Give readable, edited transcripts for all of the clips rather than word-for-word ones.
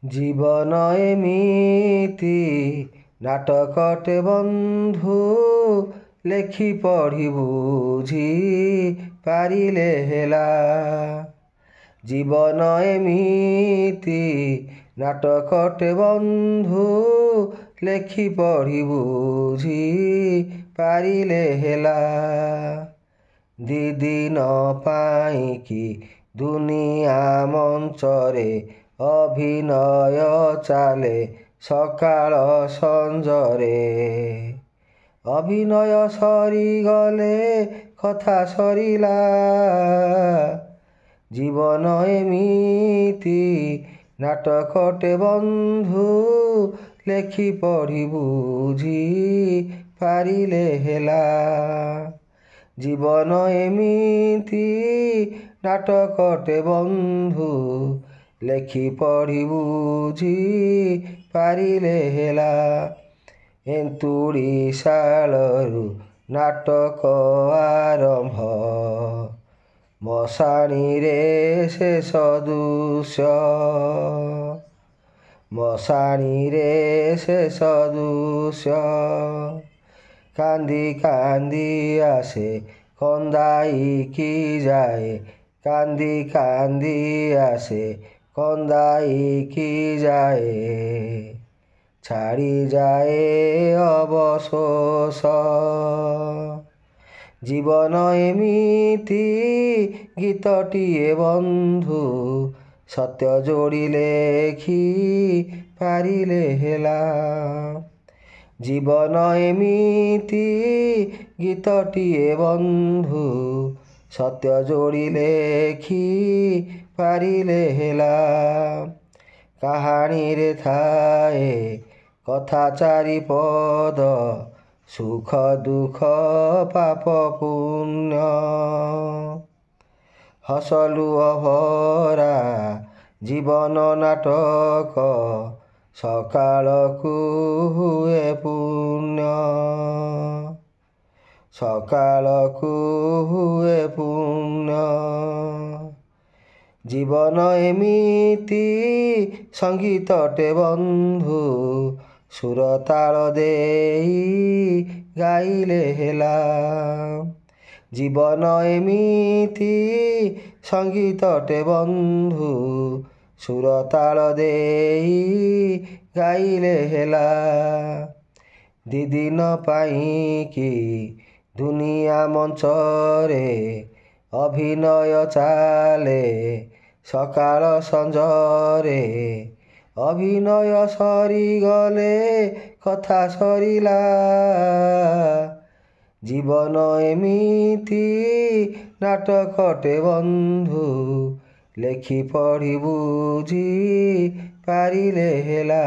জীবন এমিতি নাটকটে বন্ধু, লেখি পঢ়ি বুঝি পারিলে হেলা। জীবন এমিতি নাটকটে বন্ধু, লেখি পঢ়ি বুঝি পারিলে হেলা। দিদিନ ପାଇଁକି ଦୁନିଆ ମଞ୍ଚରେ ଅଭିନୟ ଚାଲେ ସକାଳ ସଞ୍ଜରେ। ଅଭିନୟ ସରିଗଲେ କଥା ସରିଲା। ଜୀବନ ଏମିତି ନାଟକଟେ ବନ୍ଧୁ, ଲେଖି ପଢ଼ି ବୁଝି ପାରିଲେ ହେଲା। ଜୀବନ ଏମିତି ନାଟକଟେ ବନ୍ଧୁ, ଲେଖି ପଢ଼ି ବୁଝି ପାରିଲେ ହେଲା। ଏନ୍ତୁଡ଼ିଶାଳରୁ ନାଟକ ଆରମ୍ଭ, ମଶାଣିରେ ଶେଷ ଦୃଶ୍ୟ। ମଶାଣିରେ ଶେଷ ଦୃଶ୍ୟ। କାନ୍ଦି କାନ୍ଦି ଆସେ କନ୍ଦାଇକି ଯାଏ, କାନ୍ଦି କାନ୍ଦି ଆସେ କନ୍ଦାଇକି ଯାଏ। ଛାଡ଼ିଯାଏ ଅବଶୋଷ। ଜୀବନ ଏମିତି ଗୀତଟିଏ ବନ୍ଧୁ, ସତ୍ୟ ଯୋଡ଼ି ଲେଖି ପାରିଲେ ହେଲା। ଜୀବନ ଏମିତି ଗୀତଟିଏ ବନ୍ଧୁ, ସତ୍ୟ ଯୋଡ଼ି ଲେଖି ପାରିଲେ ହେଲା। କାହାଣୀରେ ଥାଏ କଥା ଚାରିପଦ, ସୁଖ ଦୁଃଖ ପାପ ପୁଣ୍ୟ। ହସ ଲୁହ ଭରା ଜୀବନ ନାଟକ, ସକାଳକୁ ହୁଏ ପୁଣ୍ୟ। ସକାଳକୁ ହୁଏ ପୁଣ୍ୟ। ଜୀବନ ଏମିତି ସଙ୍ଗୀତଟେ ବନ୍ଧୁ, ସୁର ତାଳ ଦେଇ ଗାଇଲେ ହେଲା। ଜୀବନ ଏମିତି ସଙ୍ଗୀତଟେ ବନ୍ଧୁ, ସୁର ତାଳ ଦେଇ ଗାଇଲେ ହେଲା। ଦିଦିନ ପାଇଁକି ଦୁନିଆ ମଞ୍ଚରେ ଅଭିନୟ ଚାଲେ ସକାଳ ସଞ୍ଜରେ। ଅଭିନୟ ସରିଗଲେ କଥା ସରିଲା। ଜୀବନ ଏମିତି ନାଟକଟେ ବନ୍ଧୁ, ଲେଖି ପଢ଼ି ବୁଝି ପାରିଲେ ହେଲା।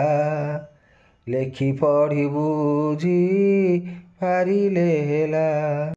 ଲେଖି ପଢ଼ି ବୁଝି ପାରିଲେ ହେଲା।